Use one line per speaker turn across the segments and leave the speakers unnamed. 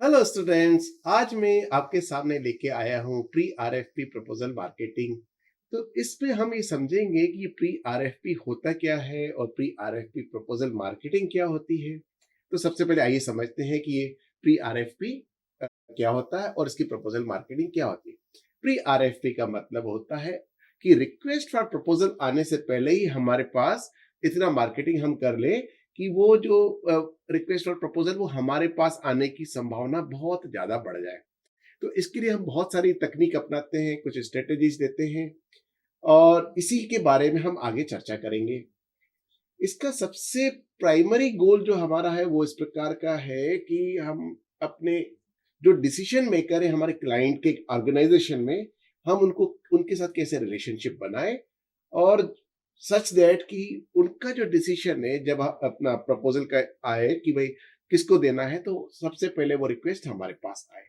Hello students, आज मैं आपके सामने लेके आया हूँ प्री आरएफपी प्रपोजल मार्केटिंग। तो इसमें हम ये समझेंगे कि प्री आरएफपी होता क्या है और प्री आरएफपी प्रपोजल मार्केटिंग क्या होती है। तो सबसे पहले आइए समझते हैं कि ये प्री आरएफपी क्या होता है और इसकी प्रपोजल मार्केटिंग क्या होती है। प्री आरएफपी का मतलब होता है कि रिक्वेस्ट फॉर प्रपोजल आने से पहले ही हमारे पास इतना मार्केटिंग हम कर ले कि वो जो रिक्वेस्ट फॉर प्रपोजल वो हमारे पास आने की संभावना बहुत ज्यादा बढ़ जाए। तो इसके लिए हम बहुत सारी तकनीक अपनाते हैं, कुछ स्ट्रेटेजीज देते हैं और इसी के बारे में हम आगे चर्चा करेंगे। इसका सबसे प्राइमरी गोल जो हमारा है वो इस प्रकार का है कि हम अपने जो डिसीजन मेकर है हमारे क्लाइंट के ऑर्गेनाइजेशन में, हम उनको उनके साथ कैसे रिलेशनशिप बनाए और सच दैट कि उनका जो डिसीजन है जब अपना प्रपोजल का आए कि भाई किसको देना है, तो सबसे पहले वो रिक्वेस्ट हमारे पास आए।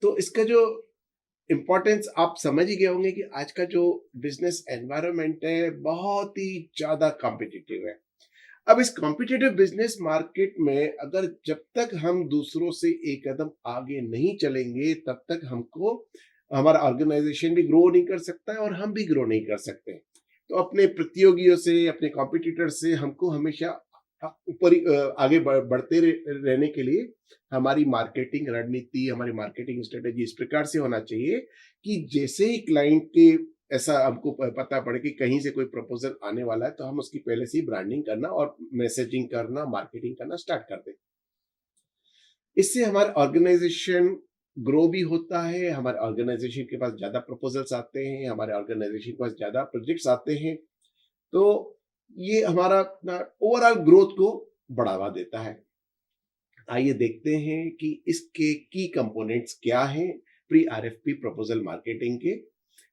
तो इसका जो इम्पोर्टेंस आप समझ ही गए होंगे कि आज का जो बिजनेस एनवायरनमेंट है बहुत ही ज्यादा कॉम्पिटिटिव है। अब इस कॉम्पिटिटिव बिजनेस मार्केट में अगर जब तक हम दूसरों से एक कदम आगे नहीं चलेंगे तब तक हमको हमारा ऑर्गेनाइजेशन भी ग्रो नहीं कर सकता है और हम भी ग्रो नहीं कर सकते। तो अपने प्रतियोगियों से, अपने कॉम्पिटिटर से हमको हमेशा ऊपर आगे बढ़ते रहने के लिए हमारी मार्केटिंग रणनीति, हमारी मार्केटिंग स्ट्रेटेजी इस प्रकार से होना चाहिए कि जैसे ही क्लाइंट के ऐसा हमको पता पड़े कि कहीं से कोई प्रपोजल आने वाला है तो हम उसकी पहले से ही ब्रांडिंग करना और मैसेजिंग करना, मार्केटिंग करना स्टार्ट कर दें। इससे हमारा ऑर्गेनाइजेशन ग्रो भी होता है, हमारे ऑर्गेनाइजेशन के पास ज्यादा प्रपोजल्स आते हैं, हमारे ऑर्गेनाइजेशन के पास ज्यादा प्रोजेक्ट्स आते हैं। तो ये हमारा ओवरऑल ग्रोथ को बढ़ावा देता है। आइए देखते हैं कि इसके की कंपोनेंट्स क्या हैं प्री आरएफपी प्रपोजल मार्केटिंग के।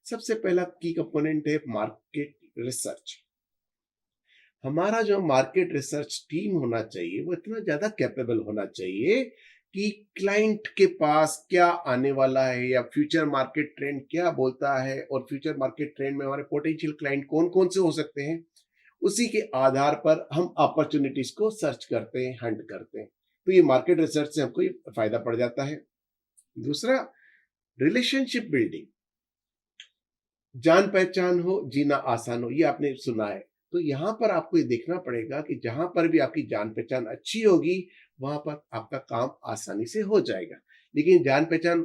सबसे पहला की कंपोनेंट है मार्केट रिसर्च। हमारा जो मार्केट रिसर्च टीम होना चाहिए वो इतना ज्यादा कैपेबल होना चाहिए कि क्लाइंट के पास क्या आने वाला है या फ्यूचर मार्केट ट्रेंड क्या बोलता है और फ्यूचर मार्केट ट्रेंड में हमारे पोटेंशियल क्लाइंट कौन कौन से हो सकते हैं, उसी के आधार पर हम अपॉर्चुनिटीज को सर्च करते हैं, हंट करते हैं। तो ये मार्केट रिसर्च से हमको ये फायदा पड़ जाता है। दूसरा, रिलेशनशिप बिल्डिंग। जान पहचान हो जीना आसान हो, ये आपने सुना है। तो यहाँ पर आपको ये देखना पड़ेगा कि जहां पर भी आपकी जान पहचान अच्छी होगी वहां पर आपका काम आसानी से हो जाएगा। लेकिन जान पहचान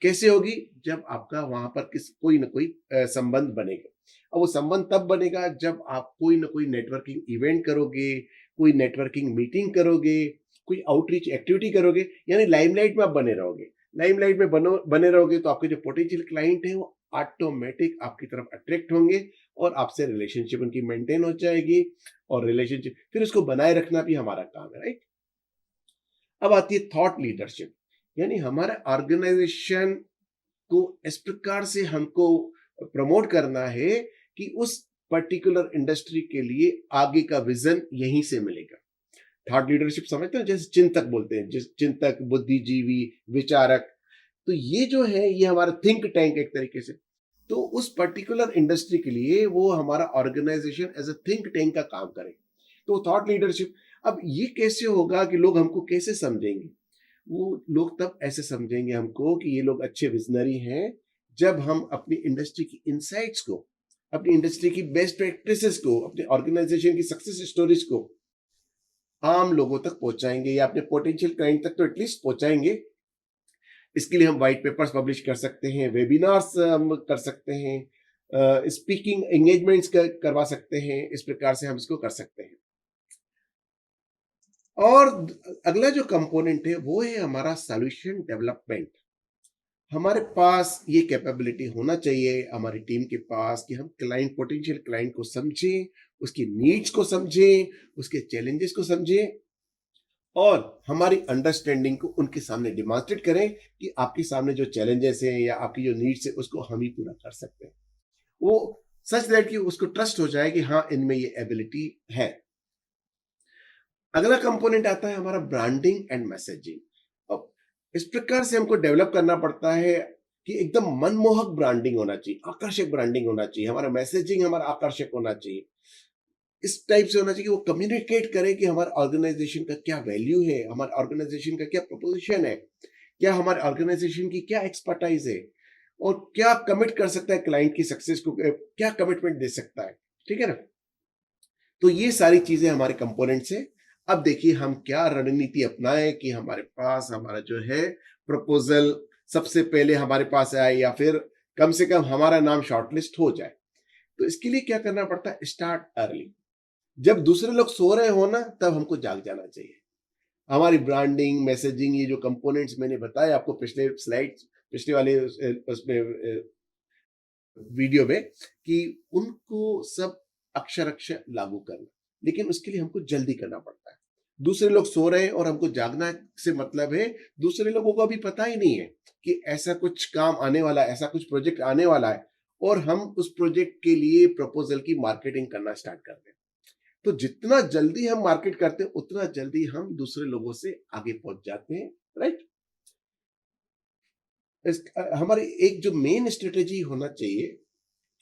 कैसे होगी? जब आपका वहां पर कोई ना कोई संबंध बनेगा। और वो संबंध तब बनेगा जब आप कोई ना कोई नेटवर्किंग इवेंट करोगे, कोई नेटवर्किंग मीटिंग करोगे, कोई आउटरीच एक्टिविटी करोगे, यानी लाइमलाइट में आप बने रहोगे। लाइमलाइट में बने रहोगे तो आपके जो पोटेंशियल क्लाइंट है वो ऑटोमेटिक आपकी तरफ अट्रैक्ट होंगे और आपसे रिलेशनशिप उनकी मेंटेन हो जाएगी। और रिलेशनशिप फिर उसको बनाए रखना भी हमारा काम है, राइट। अब आती है थॉट लीडरशिप, यानी हमारा ऑर्गेनाइजेशन को इस प्रकार से हमको प्रमोट करना है कि उस पर्टिकुलर इंडस्ट्री के लिए आगे का विजन यहीं से मिलेगा। थॉट लीडरशिप समझते हैं, जैसे चिंतक बोलते हैं, जिस चिंतक, बुद्धिजीवी, विचारक। तो ये जो है ये हमारा थिंक टैंक एक तरीके से। तो उस पर्टिकुलर इंडस्ट्री के लिए वो हमारा organisation as a think tank का काम करे। तो थॉट लीडरशिप, अब ये कैसे होगा कि लोग हमको कैसे समझेंगे? वो लोग तब ऐसे समझेंगे हमको कि ये लोग अच्छे विजनरी हैं जब हम अपनी इंडस्ट्री की इनसाइट्स को, अपनी इंडस्ट्री की बेस्ट प्रैक्टिसेस को, अपने ऑर्गेनाइजेशन की सक्सेस स्टोरीज को आम लोगों तक पहुंचाएंगे या अपने पोटेंशियल क्लाइंट तक तो एटलीस्ट पहुंचाएंगे। इसके लिए हम व्हाइट पेपर्स पब्लिश कर सकते हैं, वेबिनार्स हम कर सकते हैं, स्पीकिंग एंगेजमेंट्स करवा सकते हैं। इस प्रकार से हम इसको कर सकते हैं। और अगला जो कंपोनेंट है वो है हमारा सॉल्यूशन डेवलपमेंट। हमारे पास ये कैपेबिलिटी होना चाहिए हमारी टीम के पास कि हम क्लाइंट, पोटेंशियल क्लाइंट को समझें, उसकी नीड्स को समझें, उसके चैलेंजेस को समझें और हमारी अंडरस्टैंडिंग को उनके सामने डिमॉन्स्ट्रेट करें कि आपके सामने जो चैलेंजेस हैं या आपकी जो नीड्स है उसको हम ही पूरा कर सकते हैं। वो सच दैट कि उसको ट्रस्ट हो जाए कि हाँ, इनमें ये एबिलिटी है। अगला कंपोनेंट आता है हमारा ब्रांडिंग एंड मैसेजिंग। अब इस प्रकार से हमको डेवलप करना पड़ता है कि एकदम मनमोहक ब्रांडिंग होना चाहिए, आकर्षक ब्रांडिंग होना चाहिए, हमारा मैसेजिंग हमारा आकर्षक होना चाहिए। इस टाइप से होना चाहिए कि वो कम्युनिकेट करे कि हमारे ऑर्गेनाइजेशन का क्या वैल्यू है, हमारे ऑर्गेनाइजेशन का क्या प्रोपोजिशन है, क्या हमारे ऑर्गेनाइजेशन की क्या एक्सपर्टाइज है, और क्या कमिट कर सकता है क्लाइंट की सक्सेस को, क्या कमिटमेंट दे सकता है। ठीक है ना? तो ये सारी चीजें हमारे कंपोनेंट्स हैं। अब देखिए हम क्या रणनीति अपनाएं कि हमारे पास हमारा जो है प्रपोजल सबसे पहले हमारे पास आए, या फिर कम से कम हमारा नाम शॉर्टलिस्ट हो जाए। तो इसके लिए क्या करना पड़ता है? Start early. जब दूसरे लोग सो रहे हो ना, तब हमको जाग जाना चाहिए। हमारी ब्रांडिंग, मैसेजिंग, ये जो कंपोनेंट्स मैंने बताए आपको पिछले स्लाइड, पिछले वाले उसमें वीडियो में, कि उनको सब अक्षर अक्षर लागू करना। लेकिन उसके लिए हमको जल्दी करना पड़ता है। दूसरे लोग सो रहे हैं और हमको जागना से मतलब है दूसरे लोगों को अभी पता ही नहीं है कि ऐसा कुछ काम आने वाला है, ऐसा कुछ प्रोजेक्ट आने वाला है, और हम उस प्रोजेक्ट के लिए प्रपोजल की मार्केटिंग करना स्टार्ट कर दें। तो जितना जल्दी हम मार्केट करते हैं उतना जल्दी हम दूसरे लोगों से आगे पहुंच जाते हैं। राइट? हमारी एक जो मेन स्ट्रेटेजी होना चाहिए,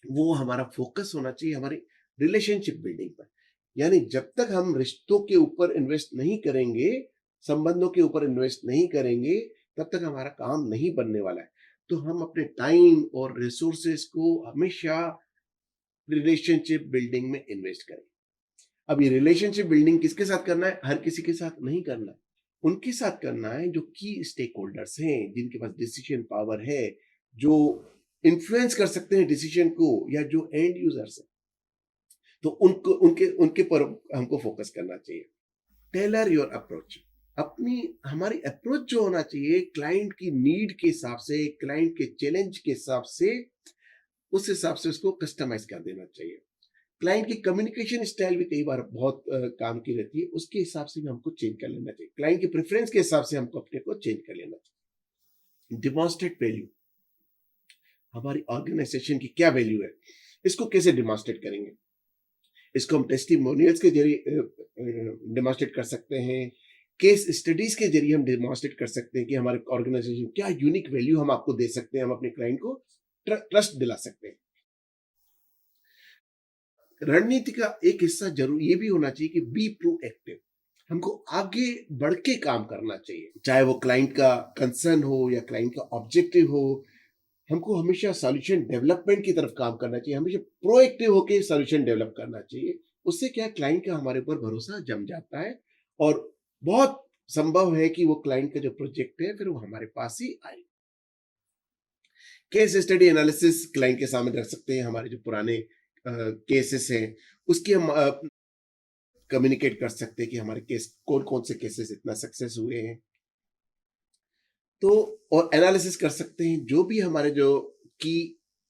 वो हमारा फोकस होना चाहिए हमारी रिलेशनशिप बिल्डिंग पर। यानी जब तक हम रिश्तों के ऊपर इन्वेस्ट नहीं करेंगे, संबंधों के ऊपर इन्वेस्ट नहीं करेंगे, तब तक हमारा काम नहीं बनने वाला है। तो हम अपने टाइम और रिसोर्सेस को हमेशा रिलेशनशिप बिल्डिंग में इन्वेस्ट करें। अब ये रिलेशनशिप बिल्डिंग किसके साथ करना है? हर किसी के साथ नहीं करना है। उनके साथ करना है जो की स्टेक होल्डर्स हैं, जिनके पास डिसीजन पावर है, जो इन्फ्लुएंस कर सकते हैं डिसीजन को, या जो एंड यूजर्स हैं। तो उनको उनके उनके पर हमको फोकस करना चाहिए। Tailor your approach. अपनी हमारी अप्रोच जो होना चाहिए क्लाइंट की नीड के हिसाब से, क्लाइंट के चैलेंज के हिसाब से, उस हिसाब से उसको कस्टमाइज कर देना चाहिए। क्लाइंट की कम्युनिकेशन स्टाइल भी कई बार बहुत काम की रहती है, उसके हिसाब से भी हमको चेंज कर लेना चाहिए। क्लाइंट के प्रेफरेंस के हिसाब से हमको अपने को चेंज कर लेना चाहिए। Demonstrate value. हमारी ऑर्गेनाइजेशन की क्या वैल्यू है, इसको कैसे डिमॉन्स्ट्रेट करेंगे? इसको हम टेस्टिमोनियल्स के जरिए डिमॉन्स्ट्रेट कर सकते हैं, केस स्टडीज के जरिए हम डिमॉन्स्ट्रेट कर सकते हैं कि हमारे ऑर्गेनाइजेशन क्या यूनिक वैल्यू हम आपको दे सकते हैं, हम अपने क्लाइंट को ट्रस्ट दिला सकते हैं। रणनीति का एक हिस्सा जरूर ये भी होना चाहिए कि बी प्रोएक्टिव। हमको आगे बढ़ के काम करना चाहिए, चाहे वो क्लाइंट का कंसर्न हो या क्लाइंट का ऑब्जेक्टिव हो। हमको हमेशा सॉल्यूशन डेवलपमेंट की तरफ काम करना चाहिए, हमेशा प्रोएक्टिव होकर सॉल्यूशन डेवलप करना चाहिए। उससे क्या है, क्लाइंट का हमारे ऊपर भरोसा जम जाता है, और बहुत संभव है कि वो क्लाइंट का जो प्रोजेक्ट है फिर वो हमारे पास ही आए। केस स्टडी एनालिसिस क्लाइंट के सामने रख सकते हैं, हमारे जो पुराने केसेस हैं उसकी हम कम्युनिकेट कर सकते हैं कि हमारे केस कौन कौन से केसेस इतना सक्सेस हुए हैं। तो और एनालिसिस कर सकते हैं जो भी हमारे जो की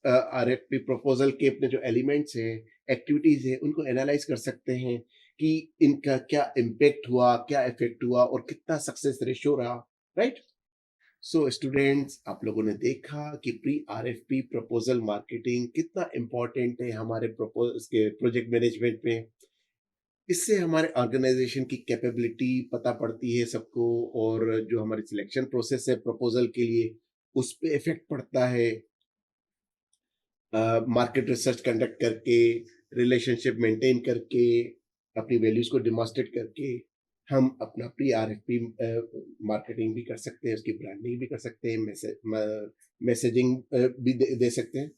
आरएफपी प्रपोजल के अपने जो एलिमेंट्स हैं, एक्टिविटीज हैं, उनको एनालाइज कर सकते हैं कि इनका क्या इम्पेक्ट हुआ, क्या इफेक्ट हुआ, और कितना सक्सेस रेशियो रहा। राइट? सो स्टूडेंट्स, आप लोगों ने देखा कि प्री आरएफपी प्रपोजल मार्केटिंग कितना इंपॉर्टेंट है हमारे प्रपोज के प्रोजेक्ट मैनेजमेंट में। इससे हमारे ऑर्गेनाइजेशन की कैपेबिलिटी पता पड़ती है सबको, और जो हमारी सिलेक्शन प्रोसेस है प्रपोजल के लिए उस पे इफेक्ट पड़ता है। मार्केट रिसर्च कंडक्ट करके, रिलेशनशिप मेंटेन करके, अपनी वैल्यूज को डिमॉन्स्ट्रेट करके हम अपना प्री आरएफपी मार्केटिंग भी कर सकते हैं, उसकी ब्रांडिंग भी कर सकते हैं, मैसेजिंग भी दे सकते हैं,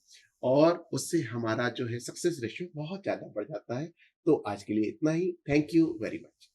और उससे हमारा जो है सक्सेस रेशियो बहुत ज़्यादा बढ़ जाता है। तो आज के लिए इतना ही। Thank you very much.